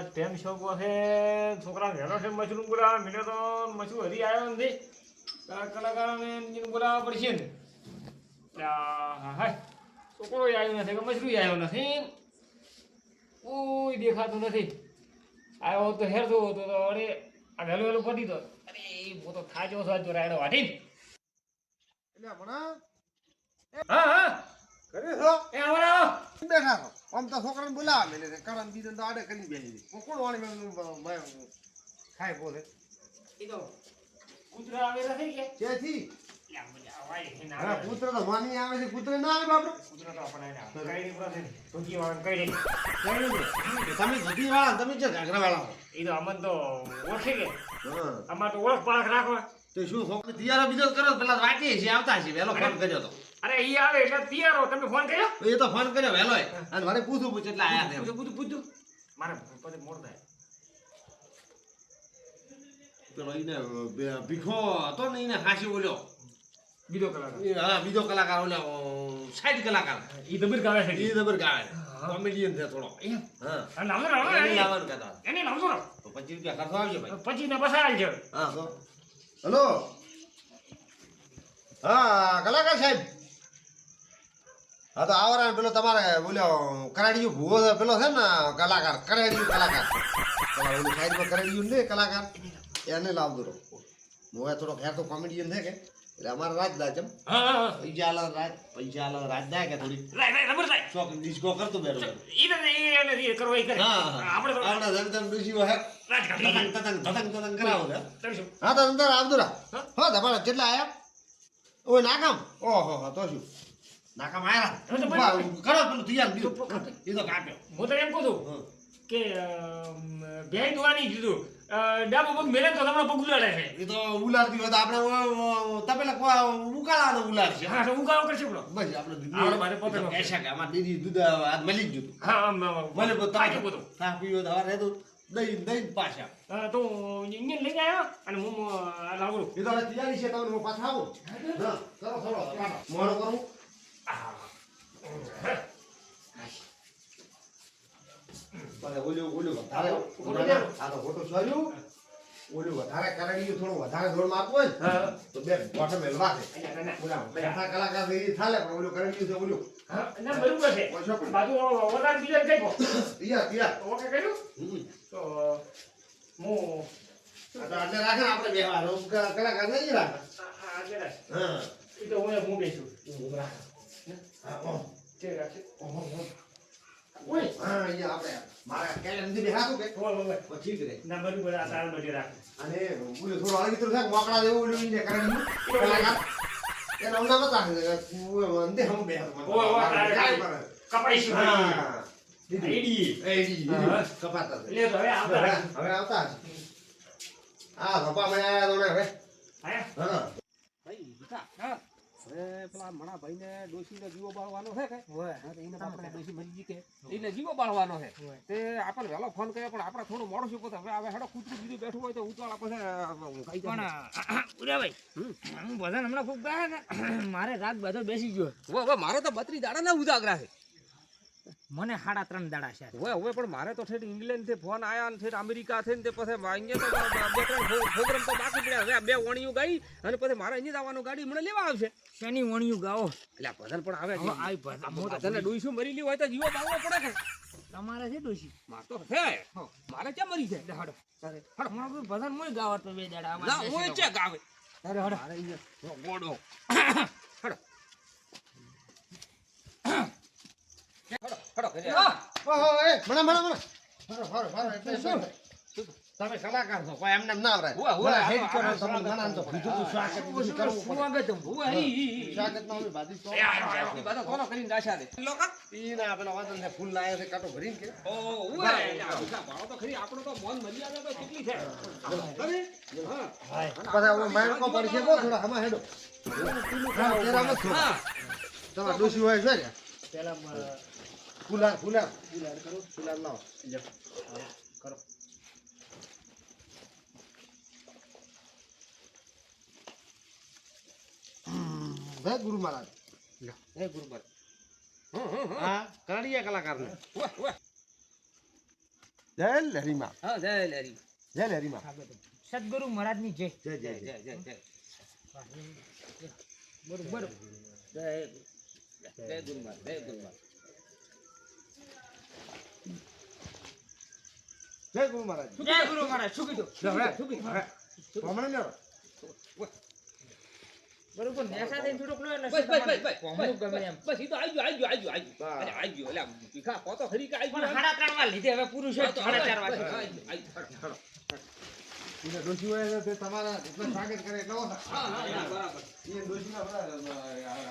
ટેમ શોખ છે છોકરા ઘેરો છે મશરૂમ બોલાવે મને તો મશરૂમ હરી આવ્યો નથી કલાકારોને બોલાવવા પડશે ને હા છોકરો આવ્યો નથી કે મશરૂમ આવ્યો નથી કોઈ દેખાતું નથી આવ્યો તો હેરતો હતો તો અરે આ વહેલું વહેલું પતી તો અરે હું તો થાજો છો રાયડો વાટી એટલે ભણા હા હા કરે છો એ આવરા બેઠા છો આમ તો છોકરાને બોલાવા મેલે છે કારણ બીજું તો આડે કરી બેસી કોણ વાણી ખાય બોલે એ તો કૂતરા આવેલા થઈ ગયા ક્યાંથી હા કૂતરો તો માની આવે છે કૂતરો ના આવે બાપડો કૂતરા તો આપણે કઈ નહીં પડે ધોકી વાળા કઈ નહીં તમે ધોતી વાળા તમે છે ઘાઘરા વાળા એ તો અમન તો ઓળખે કે હા અમાર તો ઓળખ પાળખ રાખો તો શું છોકરો તૈયાર બીજો કરો પેલા વાટી છે આવતા છે વેલો ફોન કર્યો તો અરે ઈ આવે એટલે તૈયાર હો તમે ફોન કર્યો એ તો ફોન કર્યો વેલો અને મારે પૂછું એટલે આયા છે પૂછું મારે પછી મોડ થાય પેલો એને ભીખો હતો ને એને હાસી બોલ્યો બીજો કલાકાર હા બીજો કલાકાર ઓલો સાઈડ કલાકાર ઈ દબર ગાવે છે એ દબર ગાવે કોમેડિયન છે થોડો એમ હા અને નામ રો એને લાવવાનું કહેતા એને નામ રો તો 25 રૂપિયા ખર્ચો આવશે ભાઈ પછી ને પસાલ છે હા તો હેલો હા કલાકાર સાહેબ હા તો આવરા પેલો તમારે બોલ્યો કરાડીયું ભૂવો છે પેલો છે ને કલાકાર કરાડીયું કલાકાર તમારે ઓલી સાઈડમાં કરાડીયું ને કલાકાર એને લાવજો રહો મોએ થોડો ખેર તો કોમેડિયન છે કે એટલે અમારા રાજ દા જમ હા પૈસા રાજ દા કે થોડી રાય રબર રાય શોખ ડિસ્કો કરતો બેરો ઈ તો એ કરવા ઈ કરે આપણે તો આપણા જગદમ ડુસીઓ હે રાજ કાઢી તતંગ કરાવો છે તમે શું હા તો અંદર આવજો રા હા તમારા કેટલા આયા ઓય નાકામ ઓહો તો શું નાકામ આયા કરો પેલું તૈયાર બીજું એ તો કાપ્યો હું તો એમ કહું છું કે બે દુવાની દીધું ડાબો પગ મેલે તો તમને પગ ઉલાડે છે એ તો ઉલાડતી હોય તો આપણે તપેલા ઉકાળાનો ઉલાડ છે હા તો હું કામ કરશે બોલો બસ આપણે દૂધ આપણે મારે પોતે કહેશા કે અમાર દીદી દૂધ આજ મળી ગયું હા મને તાજો બધું ચા પીવો તો હવે તો દહીં પાછા તો ઇન્જિન લઈને આવ્યો અને હું લાવું એ તો તૈયારી છે તમને હું પાછા આવું હા કરો થોડો મોડો કરું ઓલું વધારે આ તો ખોટું સોર્યું ઓલું વધારે કરાડીયું થોડું વધારે ધોળ મારતું હોય ને તો બે બોટમ મેલવા છે બેઠા કલાકાર એ થાલે પણ ઓલું કરાડીયું છે ઓલું ના બરોબર છે બાજુ ઓરડા બીજા કઈ કો તિયા ઓકે કર્યું તો હું એટલે રાખે ને આપણે બેહવાનો કલાકાર નહીં રાખે આજે રાખ હા એ તો હું બેસું રાખ હા તે રાખે ઓય હા અહીંયા આપણે મારા કેલેન્ડર બેહાતું કે ઓય પછી કરે ના બરોબર આ તાર બધી રાખ અને ઓલું થોડું અલગ તો થાય મોકળા જેવું ઓલું ને કરાડીયું કલાકાર એને ઊંડા બતા અંદે હમ બેહાતો કપાઈ શું હા એડી કપાતા લે તો હવે આવતા આ બાપા મને આયા તો હવે હા ભાઈ વિકા હા પેલા મણા ભાઈને ડોશીને જીવો બાળવાનો છે કે એને આપણે ડોશી મરી ગઈ કે એને જીવો બાળવાનો છે તે આપણને વહેલો ફોન કર્યો પણ આપણે થોડું મોડું શું કહો હવે હેડો કૂતરું બીજું બેઠું હોય તો ઉતાળા પછી પણ ઉરાભાઈ હું ભજન હમણાં ખૂબ ગાય ને મારે રાત બધો બેસી ગયો મારે તો 32 દાડા ના ઉજાગરા છે મને 3.5 દાડા છે હવે પણ મારે તો ઠેઠ ઇંગ્લેન્ડ થી ફોન આયા ને ઠેઠ અમેરિકા થી ને પછી અહીંયા તો 2-3 પ્રોગ્રામ તો બાકી પડ્યા હવે 2 વણિયું ગાઈ અને પછી મારે અહીંયા જવાનું ગાડી મને લેવા આવશે શેની વણિયું ગાઓ એટલે ભજન પણ આવે આઈ ભજન તને ડોઈશું મરી લી હોય તો જીવો બાળવો પડે કે તમારે છે ડોશી માર તો છે મારે ક્યાં મરી છે હડો હમણાં કોઈ ભજન મોય ગાવત તો 2 દાડા ના ઓય છે ગાવે અરે હડો મારે અહીંયા ગોડો હડો ઓહો એ મને ફરો એટલે શું તમે કલાકાર છો કોઈ એમને ના આવરાય મને હેડ કરો તમે ઘણા તો બીજું તો સ્વાગત કરવું સ્વાગત સ્વાગત નો ભાજી તો બધો કોનો કરીને દાશા દે લોકો ઈના પેલા વાદન ને ફૂલ લાયા છે કાટો ભરીને કે ઓ ઉવા ભાડો તો ખરી આપણો તો મોન મર્યાદા તો કેટલી છે અરે હા પછી હું માઈન કો પડશે બો થોડા હમા હેડો તેરા મત હા તમાર ડોસી હોય છે ને પેલા ફૂલા કરો લાવો કરો જય ગુરુ મહારાજ હે ગુરુબર હા કરાડીયા કલાકાર ને જય લહેરીમાં હા જય લેરી જય લહેરીમાં સદગુરુ મહારાજની જય. જય જય જય જય જય જય બરોબર. જય જય ગુરુમાન જય ગુરુમાન જય ગુરુ મહારાજ જય ગુરુ મહારાજ. શું કીધું? શું કીધું? હમણાં લ્યો બરોબર. નેસા થઈને થોડુંક લો એટલે બસ બસ બસ કોમનું ગમે એમ. બસ ઈ તો આઈ ગયો અરે આઈ ગયો એટલે ભીખા કો તો ખરી કે આઈ પણ ગયો 3:30 વાર લીધે હવે પૂરું છે. 4:30 વાગે. એને ડોશી હોય તો તમારા એટલો સ્વાગત કરે એટલો બરાબર એ ડોશીના બધા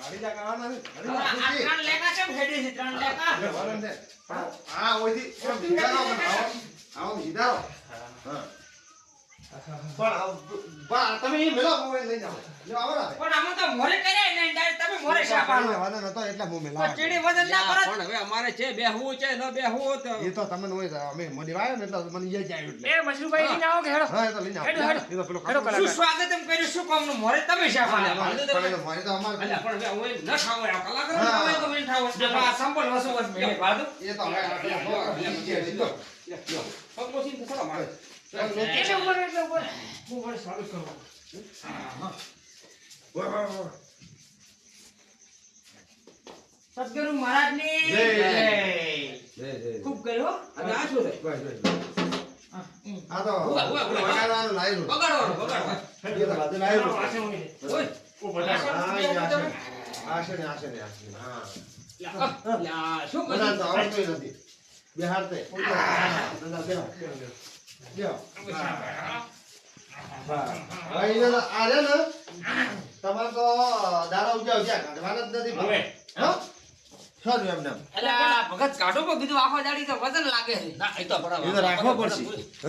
હરીજા કરવાના છે આ હરીજા 3 લેકા કેમ હેડે છે? 3 લેકા. વરણ છે આ ઓયથી આમ સીધા રહો આવો સીધા રહો હા પણ તમે એ મેલો મોબાઈલ લઈ જાઓ જો આવો ને પણ આમાં તો મોરે કર્યા ને ડાયરેક્ટ તમે મોરે શાપાનો. વાદન હતો એટલે હું તો મેલા ચીડી વજન ના કરો. પણ હવે અમારે છે બેહવું છે ન બેહવું તો એ તો તમને હોય અમે મોડી વાયો ને એટલે મને ઈ જ આવ્યું એટલે એ મશરૂભાઈ લઈને આવો કે હેડો. હા એ તો લઈને હેડો, હેડો. એ તો પેલો હેડો કાકો શું સ્વાગત એમ કર્યું? શું કામનું મોરે તમે શાપાનો. મારી તો અમાર અલ્યા પણ હવે હું ન ખાવ આ કલાકાર હા. હવે તો મેં ખાવ આ સંપલ વસોવસ મેલે પાડો. એ તો હવે પગમોસીન તો થોડો મારે એટલે ઉપર હું મારે સ્વાગત કરવું. સદગુરુ મહારાજની જય. જય. ખૂબ કર્યો. અને આ શું છે આ તો ઉવા, ઉવા, ઉવા. વગાડવાનું લાયરું બગાડવાનું બગાડવાનું એ તો બધું લાયરું વાસે ઊંઘી દે. ઓય આશે ને હા લા શું બધા કર્યું તો આવડતું નથી બિહાર તે આ રે ને તમારે તો દાડા ઉજા ઉજા કાઢવાના જ નથી હવે. હા સારું એમને એમ. અલા ભગત કાઢો પણ કીધું આખો દાડી તો વજન લાગે છે. ના એ તો બરાબર એ તો રાખવો પડશે.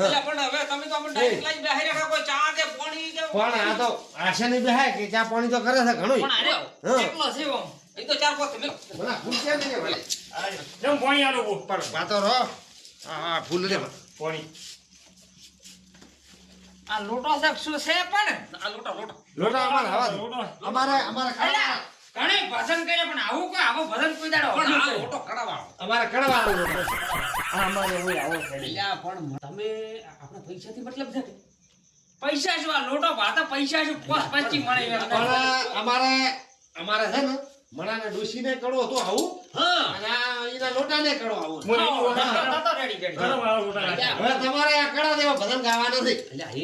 એટલે પણ હવે તમે તો અમને ડાયરેક્ટ લઈને બેહી રહ્યા કોઈ ચા કે પાણી કે પણ આ તો આશે નહીં બેહાય કે ચા પાણી તો કરે છે ઘણું પણ અરે હા. એકલો છે ઓમ. એ તો ચાર પાંચ તમે મને ફૂલ કેમ નહીં વળે જમ પાણી આલો બો. પણ વાતો રહો હા ફૂલ રે પાણી. આ લોટો શાક શું છે પણ? આ લોટા લોટા લોટા અમારે હવા દો. લોટો. અમારે અલા, ઘણી ભજન કરે પણ આવું કોઈ આવો ભજન કોઈ દાડો પણ આ નહીં. લોટો કડાવાળો અમારે કડવાનો લોટો છે. આ અમારે હોય આવો છે. અલ્યા પણ તમે આપણા પૈસાથી મતલબ છે કે પૈસા શું આ લોટો ભાતા પૈસા શું 25 મળે એમ પણ નહીં. અમારે છે ને મણાને ડોશીને કડો હતો આવું હા અને આ એના લોટાને કડો આવું હું એની ઓળખ કરતો તો રેડી કરી. હવે તમારે આ કડા દેવા ભજન ગાવા નથી અલ્યા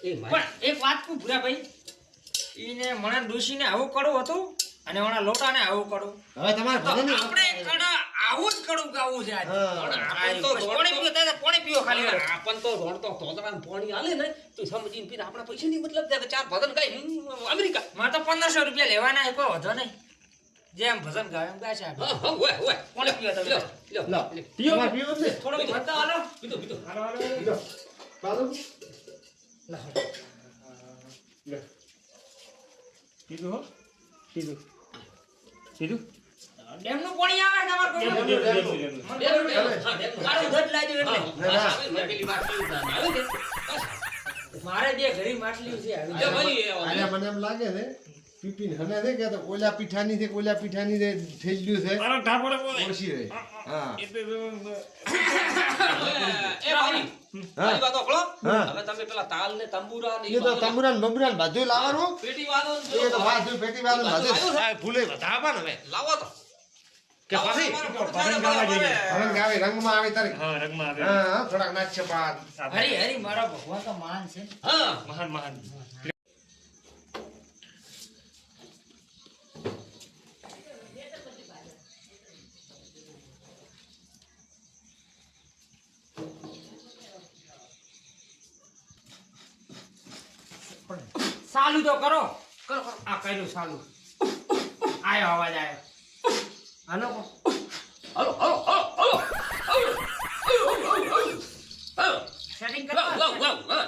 એ મારે પણ એક વાત કહું ભૂરાભાઈ, ઈને મણા ડોશીને આવું કડું હતું અને ઓના લોટાને આવું કડું. હવે તમારે તો ભજન આપણે કડા આવું જ કડું ગાવું છે આજ. હા. પણ આ આપણ તો પાણી પીવો ત્યારે પાણી પીવો ખાલી. આપણ તો રોડતો તોતરાને પાણી આલે ને તો સમજીને પીને આપણા પૈસાની મતલબ છે કે ચાર ભજન ગાય અમેરિકા મારે તો 1500 રૂપિયા લેવાના છે, કોઈ વધો નહીં. જેમ ભજન ગાવે એમ ગાય છે આપણે. હા હા ઓય ઓય પાણી પીવો તમે. લ્યો લો પીવો. તમારે પીવું છે થોડોક વધતા હાલો. પીધો પીધો લો બાજુ ડેમનું પાણી આવે તમારે કોઈ? મારું ઘટ લાગ્યું એટલે. મારે બે ઘડી માટલી છે આવી. આલે મને એમ લાગે છે પીપીન હને છે કે તો ઓલા પીઠાની છે ઓલા પીઠાની છે થઈ ગયું છે ઓળશી રે હા હા. હા. હવે તમે પેલા તાલ ને તંબુરા ને એ તો તંબુરાન બંબુરાન બધું લાવવાનું પેટી વાદો એ તો વાજુ પેટી વાળું બધું હા ફૂલે વધાવા ને હવે લાવો તો કે પછી હવે ગાવે રંગમાં આવે તારે હા થોડાક નાચ પાત હરી હરી મારો ભગવાન તો મહાન છે. હા ચાલુ તો કરો. આ કર્યું ચાલુ. આયો અવાજ આયો. Hello hello hello hello hello setting વાવ કરો. વાવ વાવ હા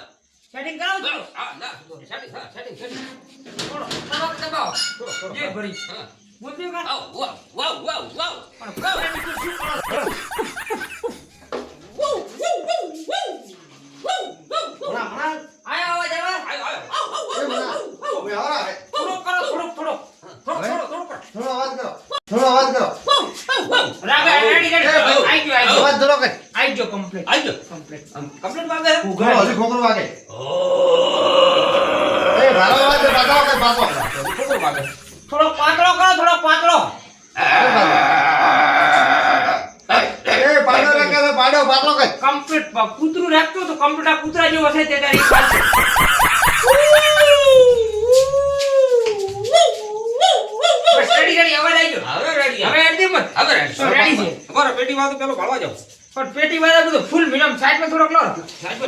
સેટિંગ કરાવો છો. હા ના સેટિંગ હા સેટિંગ થોડો થોડો દબાવો. જે ભરી. હા બોલજો કા. વાવ વાવ વાવ વાવ પણ પ્રોગ્રામિંગ શું કરો? હમણાં હમણાં આયો અવાજ આવે. આયો આયો એ મને હવે આવરા હે થોડો કરો થોડો થોડો થોડો હવે? થોડો કરો. થોડો અવાજ કરો થોડો અવાજ કરો રાગા રેડી રેડી. આઈ ગયો અવાજ ધરો કર આઈ ગયો કમ્પ્લીટ. આયો વાગે એ ભારો વાગે બાતો કે બાતો ખોટો વાગે થોડો પાતળો કરો, થોડો પાતળો. એ પાડો રે કે પાડો પાતળો કે કમ્પ્લીટ કૂતરું રાખતો તો કમ્પ્લીટ આ કૂતરા જેવો છે તે તારી પાસે. બસ રેડી રેડી અવાજ આવી ગયો. હવે રેડી હવે અડધી મત. હવે રેડી તો રેડી છે. બરો પેટી વાળો પેલો ભાળવા જાવ પણ પેટી વાળા બધું ફૂલ મિનિમમ સાઈડમાં થોડોક લો. સાચો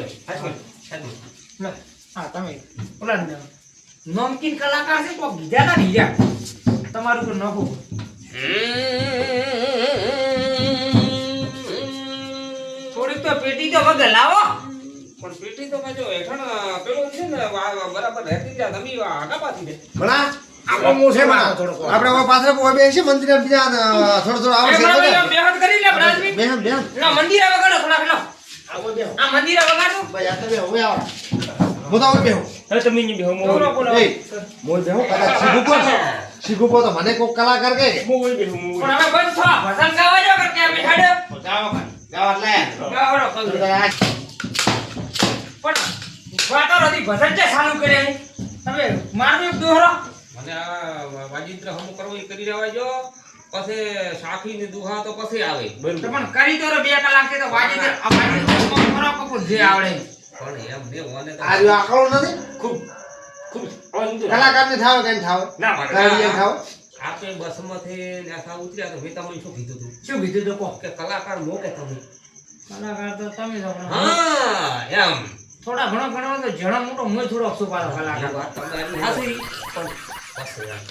લે. હા તમે ઓલા નમકીન કલાકાર છે તો બીજા ના બીજા તમારું તો નખું. થોડીક તો પેટી તો વગર લાવો. પણ પેટી તો પાછો હેઠણ પેલો છે ને બરાબર રહેતી જાય તમે આગા પાછી દે ભણા આપણો મોસે મારો થોડો. આપણે ઓ પાછળ ઓ બેસી મંદિર બીજા થોડો થોડો આવશે બેહત કરી લે બ્રાજમી. બેહમ બેહમ ના મંદિર વગાડો થોડા પેલો. આ મંદિર વગાડો. ભાઈ આ તો બે હવે આવો હું તો બેહું હવે તમે નહીં બેહો બોલો બોલો. એ મોય બેહું કદાચ શીખું તો મને કોક કલાકાર કે હું બેહો પણ હવે બંધ થા ભજન ગાવા જો કે અમે હાડે ગાવા લે ગાવડો કહું. પણ વાતો નથી ભજન છે ચાલુ કરે તમે મારજો દોહરો. મને આ વાજિંત્ર હમું કરવો એ કરી રહેવા જો પછી સાખી ને દુહા તો પછી આવે તો પણ કરી દો 2 કલાક થી તો વાજી દે આ વાજી કરો કપૂર જે આવડે. પણ એમ ને ઓને તો આ જો આકળો નથી ખૂબ ખૂબ અવંતું કલાકાર ને થાવ કેમ થાવ ના મારે કલાકાર થાવ આપણે બસમાંથી નેસા ઉતર્યા તો મેં તમને શું કીધું તું શું કીધું તો કહો. કે કલાકાર મોકે તમે કલાકાર તો તમે છો પણ હા એમ થોડા ઘણો ઘણો તો જણો મોટો મોય થોડો સુપારો આ કલાકાર. વાત તમારી હાચી પણ પછી એમ.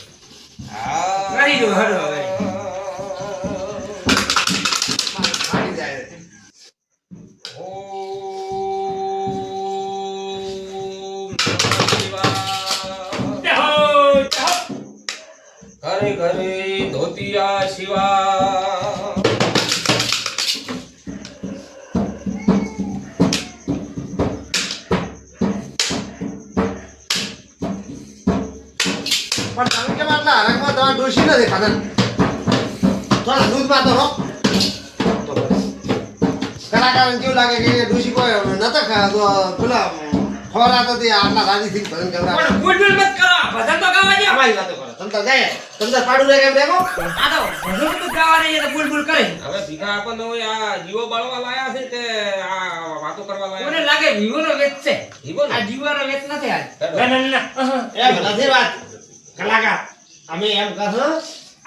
કરી દો હડો હવે. ખાલી જાય ઓમ નમઃ શિવાય. જહો જહો ઘરે ઘરે ધોતિયા શિવા પણ તમે કેમ આટલા હરકમાં તમારે ડોશી નથી ખાતા થોડા દૂધમાં તો હો તો બસ. કલાકારને કેવું લાગે કે ડોશી કોઈ નતા ખાતો પેલા ખોરાક હતી આટલા રાજી થી ભજન કરવા પણ ગુડબુડ મત કરો ભજન તો ગાવા દો. અમારી વાતો કરો તમ તો જાય તમ તો પાડું રે કેમ દેખો આ તો ભજન તો ગાવા દે તો બુલબુલ કરે. હવે ભીખા આપણને હોય આ જીવો બાળવા લાયા છે કે આ વાતો કરવા મને લાયા લાગે વિવોનો વેચ છે. જીવો ને આ જીવાનો વેચ નથી આજ. ના ના ના એમ નથી વાત કલાકાર અમે એમ કહો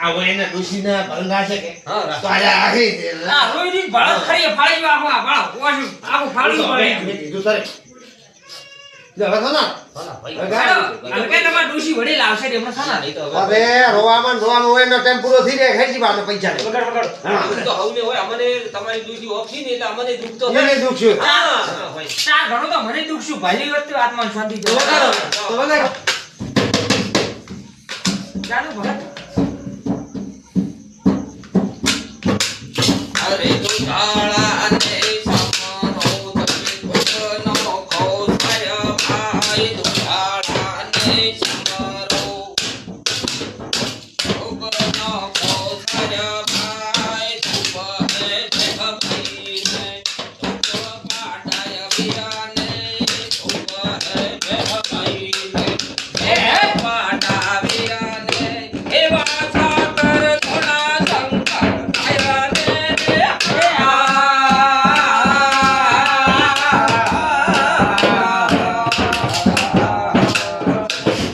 આ વયના ડોશીના ભજન છે કે હા તો આજે આખી આ રોઈની ભાળો ખરી ફાળી આખો આ ભાળો ઓશું આખો ફાળી પડે. કીધું તારે જો હવે સોના ભાઈ અને કે તમાર ડોશી વડે લાવશે તે હમણાં સાના. નહીં તો હવે રોવામાં હોય એનો ટાઈમ પૂરો થઈ જાય ખેંચી બાનો પૈસા લે વગાડ વગાડ હા દુઃખ તો હવને હોય અમને તમારી દુઃખી ઓછી ને એટલે અમને દુઃખ તો એને દુઃખ છે હા ભાઈ ચા ઘણો તો મને દુખ છું ભાઈ વખતે આત્મા શાંતિ તો વગાડો તો વગાડો ચાલુ ભગત. અરે દુધાળા ને સમનો તમે કોનો ખોસાય ભાઈ દુધાળા ને સમરો કોનો ખોસાય ભાઈ તુમ હે ભાઈ ને તુમ પાડાય વિરાને તુમ હે ભાઈ ને એ પાડા વિરાને એવા સાકર થોડા શંકર આયા ને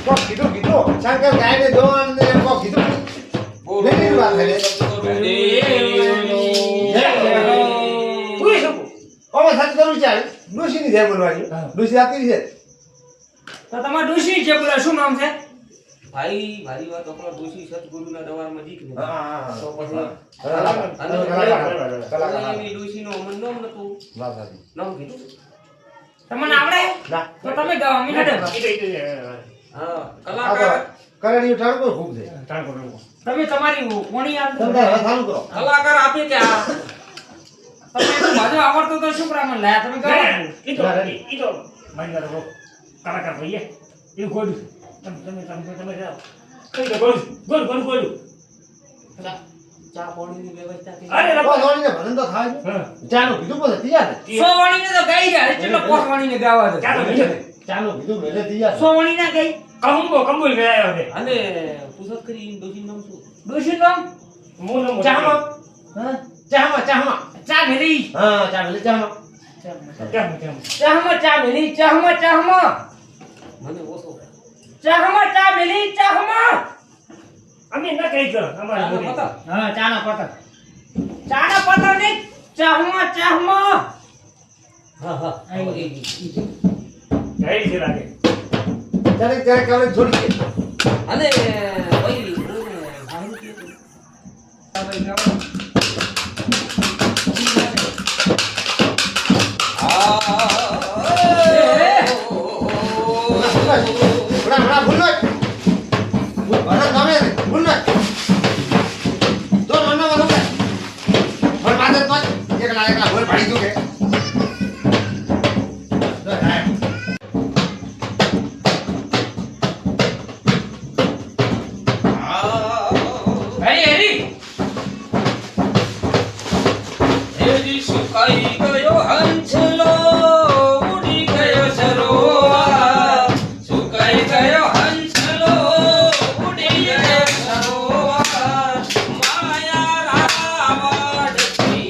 કોક કીધું શંકર ગાયને દોન ને કોક કીધું નહીં વાત હે પૂરી શકો. ઓમે સચ કરું ચાલ ડોશીની છે બોલવાની ડોશી આતી છે તો તમાર ડોશી છે બોલા શું નામ છે? ભાઈ મારી વાત આપણો દોષી સદગુરુના દરબારમાં જીક ને હા તો પછી કલાકાર એની દોષીનો અમન નામ નતું વાત સાચી નામ કીધું તમને આવડે ના તો તમે ગાઓ અમે નડે. હા આ કલાકાર કરડી ઠાડકો ખૂબ છે તમે તમારી કોણી તમે આવડે તારે ચાલુ કરો કલાકાર આપે કે આ તમે તો બધું આવડતું તો શું કરવા મને લાયા તમે ગાઓ. કલાકાર ભાઈ એવું ગોડું તમે તમે તમે તમે જાઓ કઈ તો ગોડું ગોડ ગોડ ગોડું ચા પાણીની વ્યવસ્થા કરી. અરે તો લખો. દોડીને ભજન તો થાય છે. હા. ચાલો કીધું પછી તૈયાર છે. 100 વાણીને તો ગઈ ગયા કેટલો પોસ વાણીને ગાવા દે. ચાલો બીજો. ચાલો કીધું એટલે તૈયાર છે. 100 વાણી ના ગઈ. કંબુલ ગયો છે. અને પૂછત કરી ડોશીનું નામ શું? ડોશી નામ મોનો ચામાં હા ચામાં ચા મેલી. હા ચા ભલે ચામાં ચાહમાં ચા મેલી ચાહમાં મને ઓછો ચાહમાં ચા મેલી ચાહમાં અમે ના કઈ કરો અમારે ચાનો બોલી. પતા. હા ચાના પતર ચાના પતર ને ચાહમાં હા હા આઈ. જય શ્રી રાધે. ત્યારે ત્યારે કવરે છોડી દે. અને ભાઈ મને ભાઈ કીધું. આ ભાઈ ગાવા. હમણાં ભૂલ ન ભલે ગમે તે, ભૂલ ન તો નોનો વાળો કે ભલ માથે તો એકલા ભૂલ પાડી દઉં કે હરી હરી હેરી સુકાઈ ગયો હંસલો ઉડી ગયો સરોવર સુકાઈ ગયો હંસલો ઉડી ગયો સરોવર માયા રાવણથી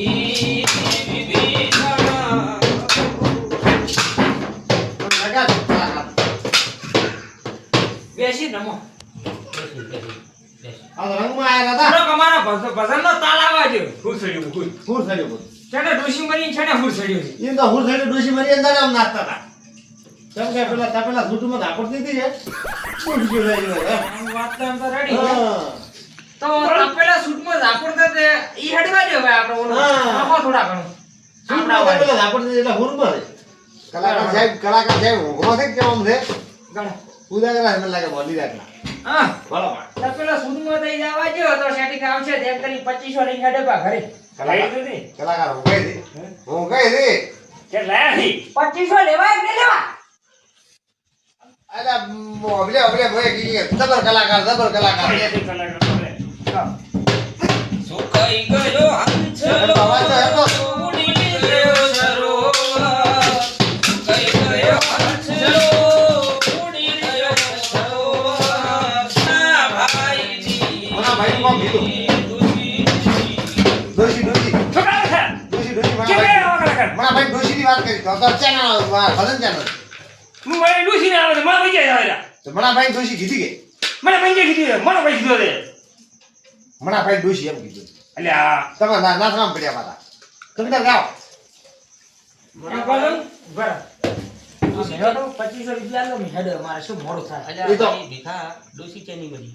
વિભીષણ લગા બેસી નમો આ રંગમાં આયા હતા થોડોક અમારા ભજનનો તાલ આવવા દો. ખુશડ્યું ખુશ. ફૂલ થયો બધું છેને ડોશી મરી છેને ફૂલ સડ્યો છે. એ તો ફૂલ થયો ડોશી મારી અંદર આમ નાચતા હતા કેમ કે પેલા તપેલા છૂટમાં ધાપડ દીધી છે ફૂલ ગયો લઈ ગયો આમ વાત તો એમ તો રેડી છે. હા તો તપેલા સૂટમાં ઝાપડતા તે ઈ હડવા દે હવે આપણે ઓલું હા. નાખો થોડા ઘણું છૂટમાં આપણા તપેલા ધાપડ દીધી એટલે હુરમાં છે કલાકાર સાહેબ ઊંઘમાં છે કે આમ છે ગણા. ઉદાગરા મને લાગે બોલી રાખલા હા બરાબર તપેલા સૂટમાં થઈ જવા દો તો સેટિંગ આવશે તેમ કરી 2500 લઈને હડવા ઘરે લઈ દીધી. કલાકાર હું કઈ દે હું કઈ દે કે લાયા હી. 2500 લેવાય કે નહીં લેવા? અરે ઓબલે ઓબલે ભોય કી જબર કલાકાર બે કલાક કરે. સુકાઈ ગયો હંસલો ઉડી ગયો સરોવર સુકાઈ ગયો હંસલો ઉડી ગયો સરોવર ના ભાઈજી મોના ભાઈ કોમ કીધું ડોશી છોકરા છે. ડોશી કે બે આવા કલાકાર. મોના ભાઈ ડોશી ની વાત કરી તો ચેનલ ભજન ચેનલ હું મારી ડૂસી ને આવે છે. મારા ભાઈ જાય આવે. તો મોના ભાઈ ડોશી કીધી કે મને પંજે કીધી મને ભાઈ કીધો છે. મોના ભાઈ ડોશી એમ કીધું એટલે આ તમે નાચરામ પડ્યા પાછા તમે તાર ગાઓ મને કહો બરાબર. મેં તો 2500 રૂપિયા લો મેં હેડો મારે શું મોડું થાય. અલ્યા એ તો- ભાઈ ભીખા ડોસી ચેની મળી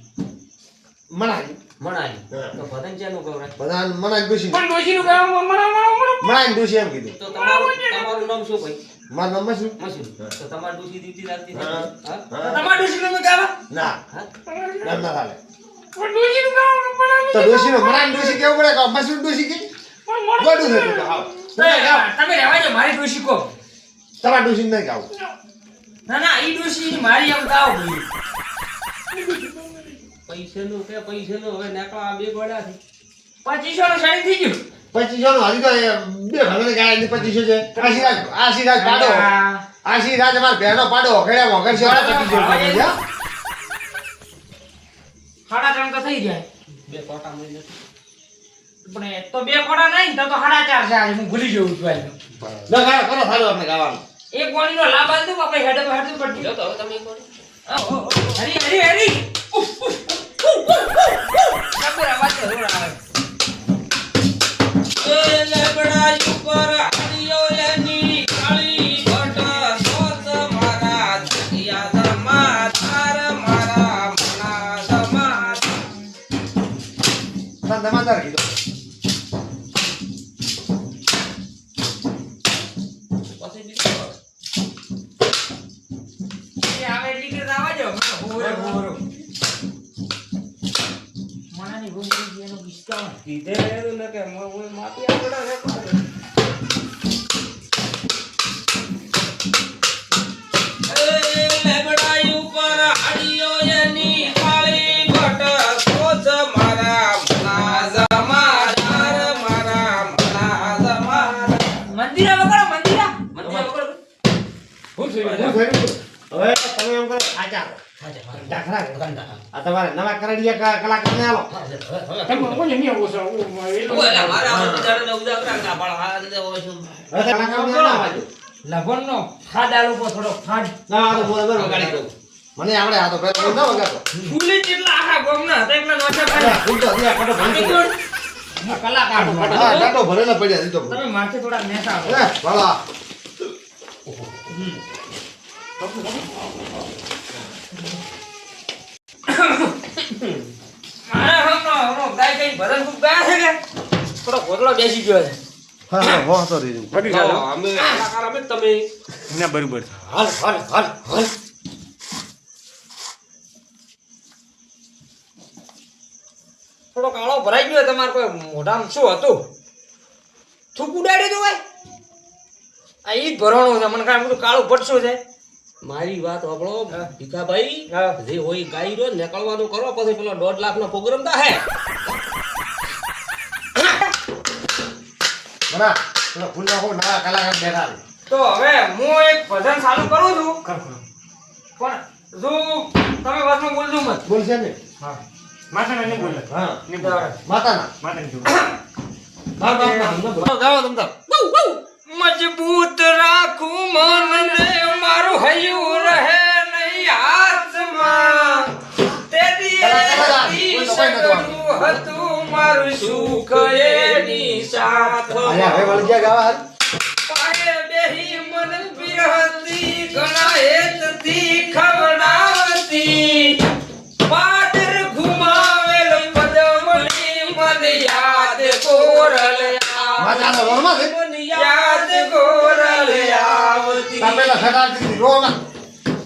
મણાઈ મણાઈ હા. તો ભદન ચેનું ગૌરાજ બધા મણાઈ ડોશી પણ ડોસીનું કામ મને મણાઈ ડોશી એમ કીધું તો તમારું નામ શું ભાઈ મારું નામ શું મશીન તો તમારી ડોસી દીધી રાખતી હા. હા તો હા તમારું ડોશી નું ગાવા ના હા નામ ના ચાલે પણ ડોસીનું કામ તો ડોશી મણાઈ ડોશી કેવું પડે કે મસૂર ડોશી કે ગોડું છે તું તો હાવ તમે ગાઓ તમે રહેવા દો મારી ડોશી કહો. તમારા ડોશી નહીં ગાવું ના ના ઈ ડોશી મારી એમ ગાવ ભાઈ. પૈસાનું કે પૈસાનું હવે નાકવા આ બે ગોળા છે 2500 નું સાડી થઈ ગયું. 2500 નું હજી તો બે ભગવાન ગાય ની 2500 છે આશીર્વાદ પાડો આશીર્વાદ અમાર બહેનો પાડો ઓખેડા વગર છે 2500 છે સાડા ત્રણ તો થઈ જાય બે કોટા મળી નથી પણ એ તો બે કોડા નહીં તો 4.5 છે આજે હું ભૂલી ગયો છું આજે. ના ગાય કરો થાલો આપણે ગાવાનું એક ગોળીનો લાભ આલ દઉં આપણે હેડે હેડે પડતી. જો તો હવે તમે કોણ હરી હરી હરી નંબર આવાજ તો રોડ આવે. એ લેબડા ઉપર હરિયો એની કાળી બટ સોત મારા જગ્યા ધમા તાર મારા મના સમા તન દમાદાર કીધો પછી બીજું એ આવે એટલી કે આવા જો હોરે હોરો માની ભૂંગળી એનો ડિસ્કાઉન્ટ કીધે એનું ને કે હું માટી આગળ રાખો એ લેબડા ઉપર હરિયો એની કાળી બટ સોત મારા મના સમા ધંધા. આ તમારે નવા કરાડિયા કલાકારને આલો તમે કોને નહીં આવો છો ઓય, મારે આ બિચારાને ઉજાગરા ના પાડો. આ રીતે હોય શું? હવે કલાકારને ના આવજો. લગનનો ખાડ આલુ પર થોડો ખાડ. ના આ તો બરોબર વગાડી દઉં. મને આવડે આ તો પેલા ના વગાડતો ફૂલી જેટલા આખા ગામના હતા એટલા નોછા પાડ્યા. ફૂલ તો દિયા કટો ભાંગી ગયો. હું કલાકાર છું. હા કાટો ભરેલા પડ્યા દીધો તમે મારથી થોડા નેસા આવો. વાળા મારે હમણાં ગાય કઈ ભજન ખૂબ ગાયા છે કે થોડો ગોદડો બેસી ગયો છે. હા હા હો તો રીજુ વધી ચાલો અમે કલાકાર અમે તમે ના બરોબર છે હાલ હાલ હાલ હાલ થોડો કાળો ભરાઈ ગયો તમારે કોઈ મોઢામાં શું હતું થૂક ઉડાડ્યું તું ભાઈ આ ઈ જ ભરવાનું છે મને કાંઈ બધું કાળું ભટશું છે. મારી વાત સાંભળો ભીખાભાઈ હા. જે હોય ગાઈ રહ્યો નીકળવાનું કરો પછી પેલો 1.5 લાખનો પ્રોગ્રામ થાય બરા પેલો ફૂલ નાખો નવા કલાકાર બેઠા છે. તો હવે હું એક ભજન ચાલુ કરું છું કર પણ જો તમે વચમાં બોલજો મત. બોલશે ને હા માતાને નહીં બોલે હા નહીં બોલે માતાના માતાને જોડે બાપ બાપ અમને બોલો ગાઓ તમ તાર મજબૂત રાખું મનને મારું હૈયું રહે નહીં હાથમાં તેદી એથી સગડું હતું મારું સુખ એની સાથ આયા હવે વળી ગયા ગાવા હાલ પાયે બેહી મન બિરહતી ઘણા હેતથી ખવડાવતી પાદર ઘુમાવેલ પદમણી મન યાદ કોરલ માતાના વરમાં છે યાદ કોરલ આવતી તાપેલા સડાતી રો ના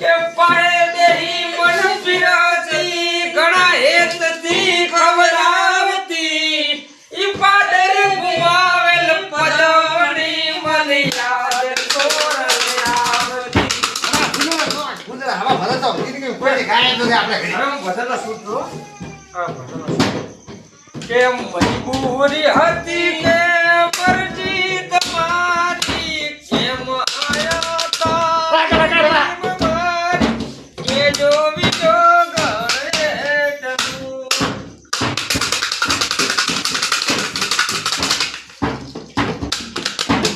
કે પાયે બેહી મન બિરહતી ઘણા હેતથી ખવડાવતી ઈ પાદર ઘુમાવેલ પદમણી મન યાદ કોરલ આવતી. ગુજરાત હવા ભરે તો ગીત કે કોઈ ગાય તો આપણે ઘરે હવે હું ભજનનો શૂટ કરું. કે મજબૂરી હતી કે મરજી તમારી કેમ આયા તા કે જો વિજો ગળે ટનું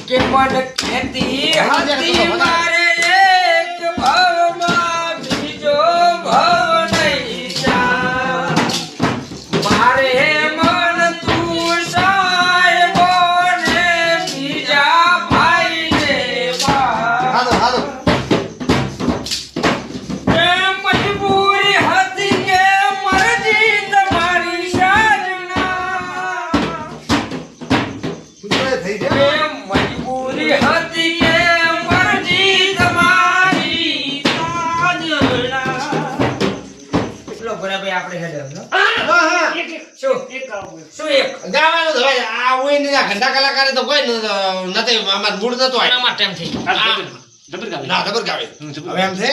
કે મન ખેતી હતી મારે એક ભાવમાં બીજો ભાવ નહીં જા મારે મન તું સાહેબો ને બીજા ભાઈને બા હાલો હાલો કે મજબૂરી હતી કે મરજી તમારી સાજના ગુજરાત થઈ કે જાય મજબૂરી હતી કે મરજી તમારી સાજના એટલો બરાબર આપણે હેડે સમજો. હા હા શું એક આવું શું એક ગાવાનું તો ભાઈ આ હોય ને આ ઘંટા કલાકારે તો કોઈ નથી અમાર મૂડ નતો આય એનામાં ટાઈમ થઈ ગયો. ડબલ ગાવે ના ખબર ગાવે જબર. હવે એમ છે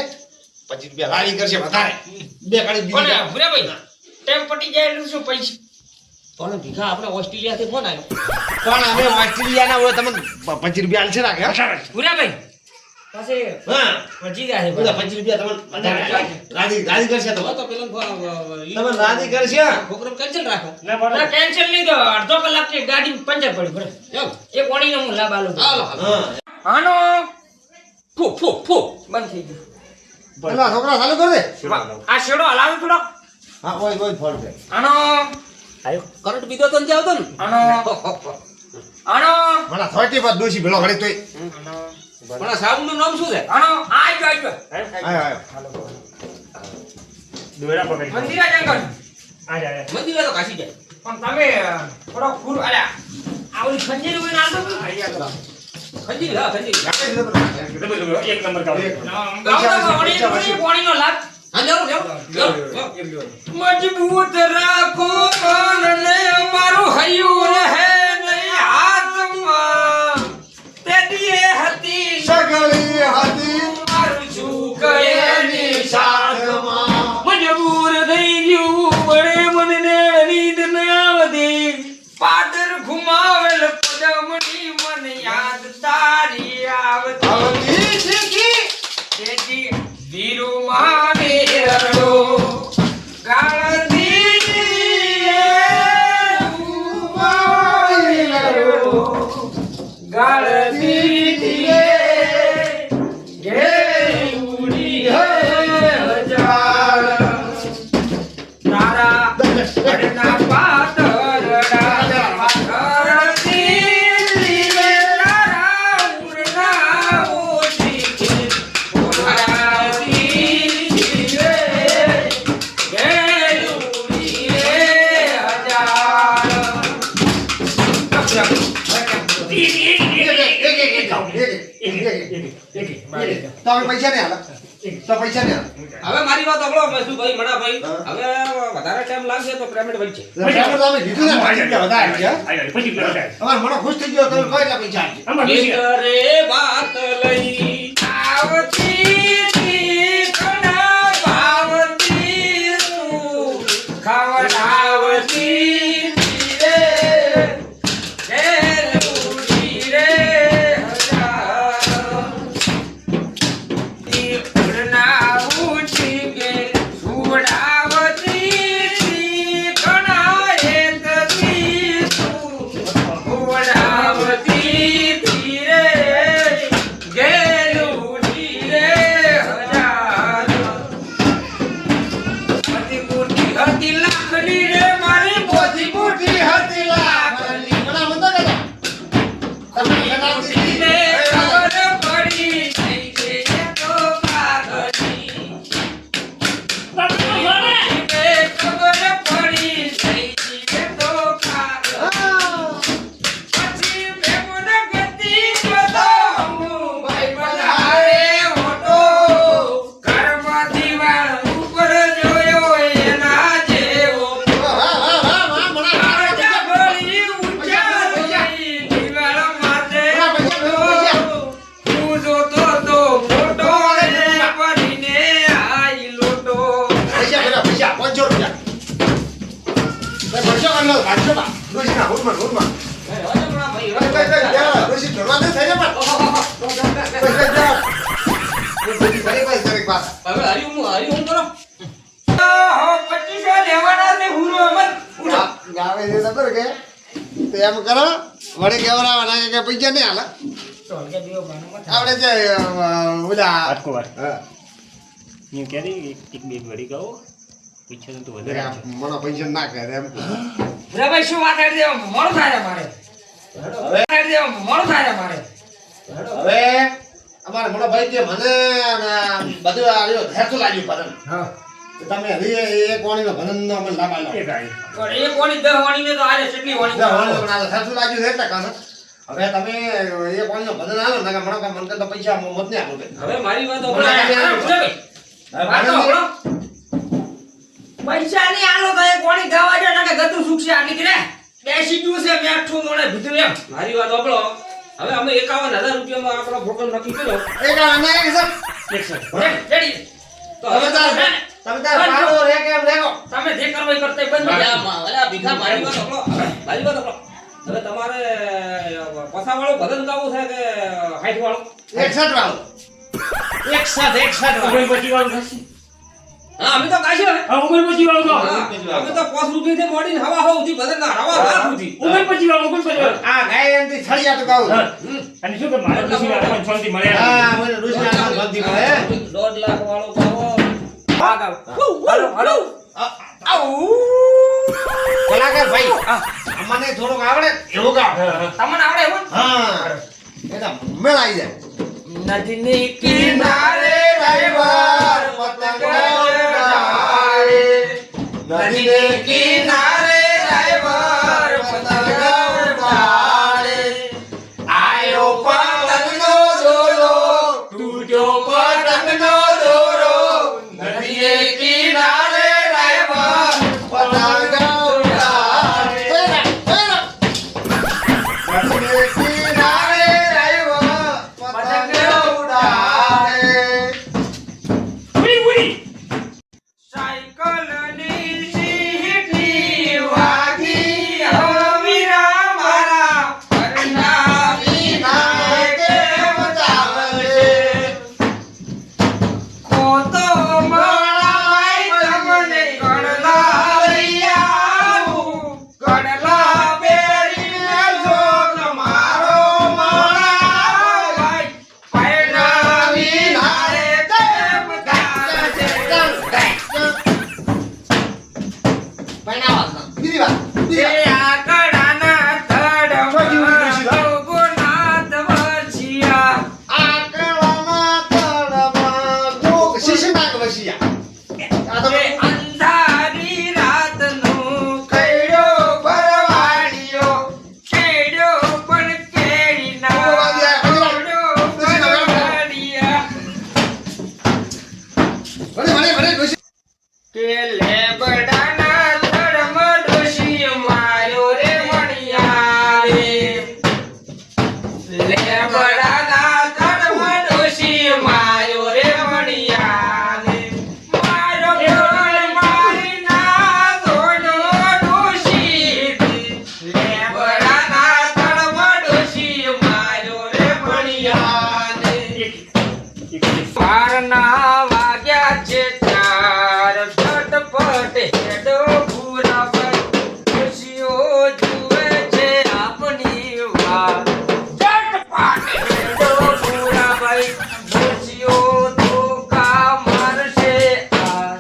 25 રૂપિયા લારી કરશે વધારે બે કાળી બીજી પણ ભૂરાભાઈ ટાઈમ પટી જાય એટલે શું પૈસા પણ ભીખા આપણે ઓસ્ટ્રેલિયાથી ફોન આવ્યો પણ અમે ઓસ્ટ્રેલિયાના હોય તમને 25 રૂપિયા આલશે રાખે ભૂરાભાઈ પાસે હા પચી ગયા છે બધા 25 રૂપિયા તમને વધારે રાજી રાજી કરશે તો તો પેલો તમે રાજી કરશે પ્રોગ્રામ કેન્સલ રાખો ના બરાબર ના ટેન્શન નહીં તો અડધો કલાક ની ગાડી પંચર પડી બરાબર ચાલો એક ઓણીનો હું લાભ આલું હાલો હાલો હા આનો ફૂ ફૂ ફૂ બંધ થઈ ગયું પેલા છોકરા ચાલુ કર દે આ શેડો હલાવે થોડો હા ઓય ઓય ફોન પે આનો કરંટ બીજો તો નથી આવતો ને આનો આનો મને 30 પર દોશી ભેલો ઘડી તોય પણ આ સાબુ નું નામ શું છે આનો આઈ ગયો આયો આયો દોરા પકડી મંદિરા જંગલ આ જા મંદિરે તો કાશી જાય પણ તમે થોડો ફૂલ અલ્યા આવડી ખંજીર હોય નાખો ખંજીર હા ખંજીર ડબલ એક નંબર ગાવે ઓણીનો લાભ હા જાઓ જાઓ મજબૂત રાખો મનને મારું હૈયું રહે નહીં હાથમાં તેદી એ હતી સગળી હતી મારું સુખ એની સાથમાં મજબૂર થઈ ગયું વડે મને નીંદ ન આવતી પાદર ઘુમાવેલ પદમની મન યાદ તારી આવતી આવતી શીખી તેથી ધીરુ માને રડો ગાળતી દીએ ઘેર ઉડી હજાર તારા પડના પાતરડા ગાળતી દીએ તારા ઉડના ઓછી ગાળતી દીએ ઘેર ઉડી હજાર તો હવે પૈસા નહીં હાલે તો પૈસા નહીં હાલે હવે મારી વાત સાંભળો મહેશભાઈ મણાભાઈ હવે વધારે ટાઈમ લાગશે તો પેમેન્ટ વચ્ચે પેમેન્ટ તો અમે દીધું ને ભાઈ એટલે વધારે છે પછી કરાય અમાર મનો ખુશ થઈ ગયો તમે કોઈ એટલા પૈસા આપજો આમાં બેસી રે વાત લઈ આવતી તી કણા ભાવતી તું ખાવડાવતી રે ઘેર ઉડી રે હજાર તી ઉડના ઉઠી કે સુવડાવતી તી કણા એકતી તું ઉડાવતી તી રે ઘેર ઉડી રે હજાર અતિ મોટી હતી લાખની રે મારી પોતી મોટી હતી લાખની ઘણા મંદો કે તમે ઘણા ને ખબર પડી થઈ છે એ તો પાગલની ને ખબર પડી થઈ છે એ તો પાગલની પછી મેમન ગતિ બધો ભાઈ બધારે ઓટો ઘરમાંથી વાળ ઉપર જોયો એના જેવો રાજા ભળી ઊંચા થઈ દિવાળ માથે હું જોતો તો ફોટો એ પડીને આઈ લોટો પૈસા પેલા પૈસા 500 રૂપિયા તે વર્ષો કરલો 500 માં રોજના હુડમાં કઈ જા રોજી ધરવા દે થઈ જા પણ ભાઈ વાત હવે હરિઓમ કરો હો 2500 લેવાના ને હુરો મત ઉઠો ગાવે છે ખબર કે તો એમ કરો વડે કેવરાવાના કે પૈસા નહીં હાલે આપણે જે ઓલા આટકો વાર હા હું કહે એક બે ઘડી કહો પૂછ્યું તો વધારે અરે મને પૈસા ના કરે એમ ભાઈ શું વાત કરી દેવા મોડું થાય મારે હવે કરી દેવા મોડું થાય મારે હવે અમારે મોટો ભાઈ કે મને બધું આવ્યો ધેરતું લાગ્યું બદન હા તો તમે હજી એક વાણીનો ભજનનો અમને લાભ આલો એ થાય પણ એ કોની 10 વાણી ને તો આજે કેટલી વાણી વાણીનો પણ આ ધેરતું લાગ્યું છે એટલે કાને હવે તમે એક વાણીનો ભજન આલો ને કે મને મન કરતા પૈસા મત નહીં આપો કે હવે મારી વાત પૈસા ની આલો તો એક વાણી ગાવા જો કે ગતું સુખશે આ નીકળે બેસી ગયું છે મેઠું મોણે ભીતરે એમ મારી વાત સાંભળો હવે અમે 51000 રૂપિયામાં આપણો પ્રોગ્રામ નક્કી કર્યો એક આને એક સર રેડી તો હવે તમે તાર પાડો રે કે એમ લેકો તમે જે કરવાય કરતા બંધ અલ્યા ભીખા મારી વાત સાંભળો મારી વાત સાંભળો હવે તમારે પસાવાળો ભજન ગાવું છે કે 60 વાળો 61 વાળો 61 વાળો ઉમર પછી વાળું થશે હા અમે તો ગાઈશું હવે હા ઉમર પછી વાળું તો અમે તો 5 રૂપિયાથી મોડીને હવા સુધી ભજન ના હવા લાખ સુધી ઉમર પછી વાળું આ ગાય એમથી છળિયા તો ગાવું અને શું કે મારે પછી આપણને શાંતિ મળે હા મને રૂસના શાંતિ મળે 1.5 લાખ વાળો ગાવો આ ગાવ હલો હલો કલાકાર ભાઈ અમને થોડુંક આવડે એવું ગાવ તમને આવડે એવું હા એના મેળ આવી જાય નદીની કિનારે રવિવાર પતંગ ઉડાડે નદીને કિનારે રવિવાર પતંગ ઉડાડે આયો પતંગનો દોરો તૂટ્યો પતંગનો દોરો નદીએ કિનારે રવિવાર પતંગ ઉડાડે નદીએ કિનારે રવિવાર પતંગ ઉડાડે ઉડી ઉડી સાયકલની સીટી બુદ્ધિ આકડાના થડમાં ગોનાથ વસિયા આકળામાં તળમાં ગોક શિશનાગ વસિયા આ તો અંધારી રાતનું કઈડો ભરવાડિયો કેડ્યો પણ કેડીના કઈડો ભરવાડિયા વડે ડોશી કે લેબડાના ધડમાં ડોશી માર્યો રે મણિયા રે લેબડાના ધડમાં ડોશી માર્યો રે મણિયા રે મારો ગોળ મારી ના દોડો ડોશી લેબડાના ધડમાં ડોશી માર્યો રે મણિયા રે બારના વાગ્યા છે ચાર ઝટપટ હેડો પૂરા પર ખુશીઓ જુએ છે આપની વાત ઝટપટ હેડો પૂરા ભાઈ ખુશીઓ ધોકા મારશે આ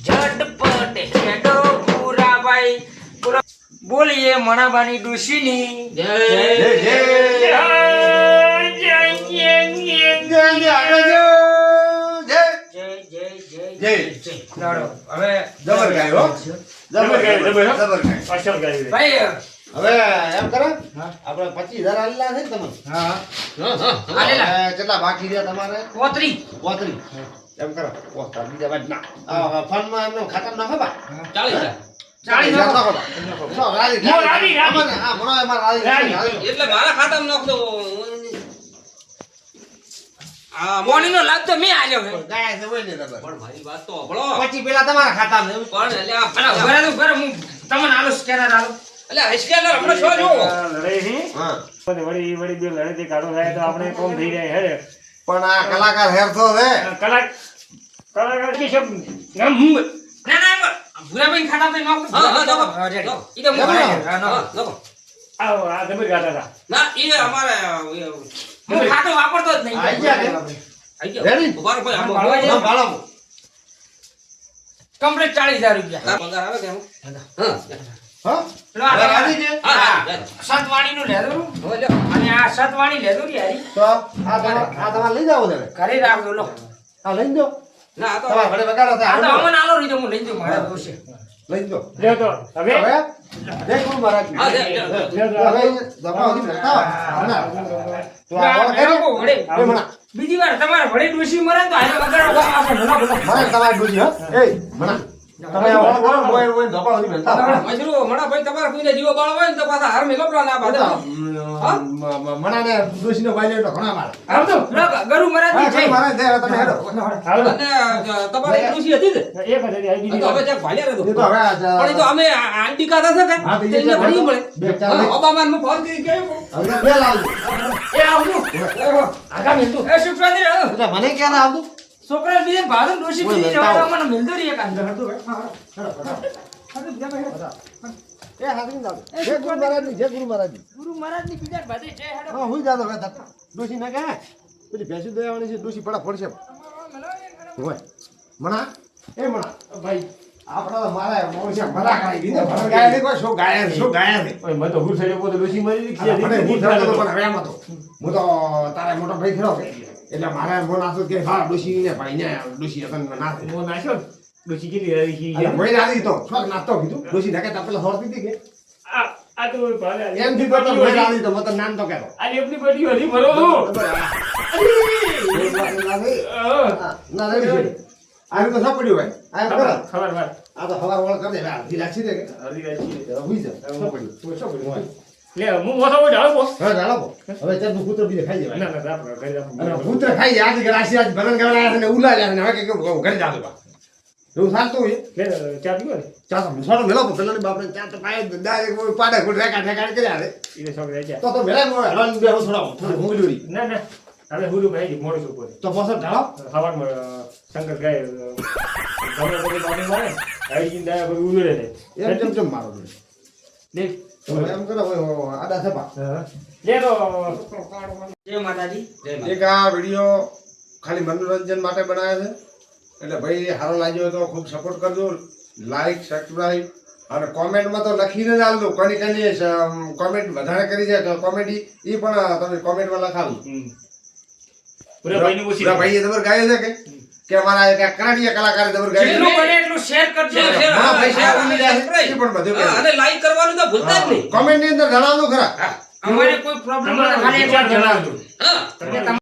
ઝટપટ હેડો પૂરા ભાઈ પૂરા બોલીએ મણાબાની ડોશીની જય જય ચાલો હવે જબર ગાય હો જબર ગાય, જબર હો. જબર ગાય અસલ ગાય રે. ભાઈ હવે એમ કરો આપણે 25,000 આલેલા છે ને તમને આલેલા. હવે કેટલા બાકી રહ્યા તમારે પોતરી 35 એમ કરો પોતા બીજા બાદ ના આ ફંડમાં એમને ખાતા નાખો બા 40,000 40,000 નાખો બા નો રાજી મો રાજી, રાજી. આમાં હા મનો એમાં રાજી એટલે મારા ખાતામાં નાખ દો આ મોર્નિંગ નો લાભ તો મેં આલ્યો છે ગાય છે હોય ને રબર પણ મારી વાત તો સાંભળો પછી પેલા તમારા ખાતામાં પણ એટલે આ ભલા ઉભા રહેજો, ઉભા રહો, હું તમને આલો સ્કેનર આલો એટલે આ સ્કેનર હમણાં શું જોવો લડાઈ થી હા વળી વળી બે લડેથી કાઢો થાય તો આપણે કોમ થઈ જાય હેડે પણ આ કલાકાર હેરતો છે કલાકાર કે શબ્દ ના ના ભૂરાભાઈ ખાતામાં નાખ દો. હા નાખો ઈ તો હું હા નાખો આવો આ જબર ગાતા હતા ના ઈ અમારે હું ખાતો વાપરતો જ નહીં આઈ ગયા ને? આઈ ગયા Ready? ઉભા રહો ભાઈ આમ ભાળવા ના ભાળો કમ્પ્લીટ 40,000 રૂપિયા પગાર આવે કે એમ હા લો આ રાજી છે હા સતવાણી નું લેદું હવે લ્યો અને આ સતવાણી લેદું રી હારી તો આ તમારે લઈ જાવ તમે ઘરે રાખજો લો આ લઈ દો ના આ તો તમારા ઘરે વગાડો આ તો થાય અમને આલો રીતો હું લઈ જઉં મારા દોશે લઈ દો લ્યો તો હવે હવે જય ગુરુ મહારાજ હા, જય, જય, જય. હવે દફા સુધી બેઠા હો. તો આ વાળો કરી રાખો વડે. એ મણા બીજી વાર તમારે વડે ડોશી મરે તો હારે વગાડો આપણે ભલા ભલા મણા તમારે ડૂજી હો એ મણા તમે આ વાળો વાળો મોય મોય દફા સુધી બેઠા મજરૂ મણા ભાઈ તમારે કોઈને જીવો બાળો હોય ને તો પાછા હાર મેલો પ્લાન આ બાદ મણાને ડૂસીનો ભાઈ તો ઘણા મારે આમ તો ગરુ મહારાજ ની જય મારે દે તમે હેડો હાલો અને તમારે ખુશી હતી ને એક હતી આવી તો હવે ત્યાં ભાલ્યા રહેતો એ તો હવે આ પણ એ તો અમે આંટી કાતા છે હા, તો કે એ તેને તો ભણી મળે બે ચાર લઈ. ઓબામાન નું ફોન કરી ગયો હવે બે લાવજો એ આવજો આગા મિલતું એ શુક્રાદી રહ્યો એટલે મને ક્યારે આવતું છોકરા બીજે ભાડું ડોશી ઓય, પીધી લેતા જવા મને મિલતો રહી એક અંદર હતું એ હાથની લાવજો જય ગુરુ મહારાજની જય ગુરુ મહારાજની ગુરુ મહારાજ ની બીજા ભાતે જય હેડો હા હુઈ જાતો હવે ધક્કા ડોશી ના કહે પેલી ભેંસી દેવાની છે ડોશી પડા પડશે હોય મણા એ મણા ભાઈ આપણા તો મારા મોરશે મરા કાઢી દીધો ભલે ગાય નહીં કોઈ શું ગાય છે શું ગાય છે ઓય મને તો હુર સડે પોતે ડોશી મરી ગઈ મને હું થતો તો પણ હવે આમ હતો હું તો તારે મોટો ભાઈ ખરો એટલે મારે મન આતો કે હા ડોશી ને ભાઈ ને ડોશી હતા નાખે મો નાખ્યો ડોશી કેટલી રહી ગઈ અરે ભાઈ રાજી તો છોક નાખતો કીધું ડોશી નાખે તો પેલા હોરતી હતી કે આ તો ભાલે એમ કીધું તો ભાઈ રાજી તો મત નામ તો કહેતો આ લેપની બધી હરી ભરો ના રે આ તો સપડ્યું હોય આ કરો ખબર વાત આ તો હવાર વળ કરી દે અડધી રાખી દે કે હરી રાજી હુઈ જા સપડ્યું તો શું કર્યું લે હું મોસો હોય ઢાળો હવે ગાળો હવે ચાલ તું કૂતરો બીજે ખાઈ જાય ના ના આપણે કરી અને આપું કૂતરો ખાઈ જાય આજે રાશિ આજ ભલન ગવડા ને ઉલા જાય ને હવે કે કેવું ઘરે જાતો બા એવું સાચું હોય લે ચા પીવો ને ચાલો સોડો મેલો પેલા બાપરે ચા તો પાય ડાયરેક્ટ કોઈ પાડે કોઈ રેકા રેકા કર્યા રે ઈને છોકરા જાય તો મેલા નો હલન બે થોડા થોડી હુંગલુરી ના ના હવે હુડું ભાઈ મોડું છું પોતે તો પાછો ઢાળો હવામાં શંકર ગાય ગમે બધું પાણી મારે આવી ગઈ દાયા બધું ઉડે છે એમ જેમ જેમ મારો રે લે તો એમ કરો આડા સપા લે તો જય માતાજી એક આ વિડિયો ખાલી મનોરંજન માટે બનાવ્યો છે એટલે ભાઈ સારો લાગ્યો તો ખૂબ સપોર્ટ કરજો લાઈક સબસ્ક્રાઇબ અને કોમેન્ટમાં તો લખીને જ આલજો કોની કોની કોમેન્ટ વધારે કરી છે કોમેડી એ પણ તમે કોમેન્ટમાં લખાવજો પૂરા ભાઈને પૂછી પૂરા ભાઈએ તમારે ગાયો છે કે અમારા એક કરાડીયા કલાકારે તમારે ગાયો જેટલું બને એટલું શેર કરજો ઘણા પૈસા ઉડી જાય છે, એ પણ બધું હા, અને લાઈક કરવાનું તો ભૂલતા જ નહીં. કોમેન્ટ ની અંદર જણાવજો ખરા અમારે કોઈ પ્રોબ્લેમ નથી ખાલી એકવાર જણાવજો હા તમે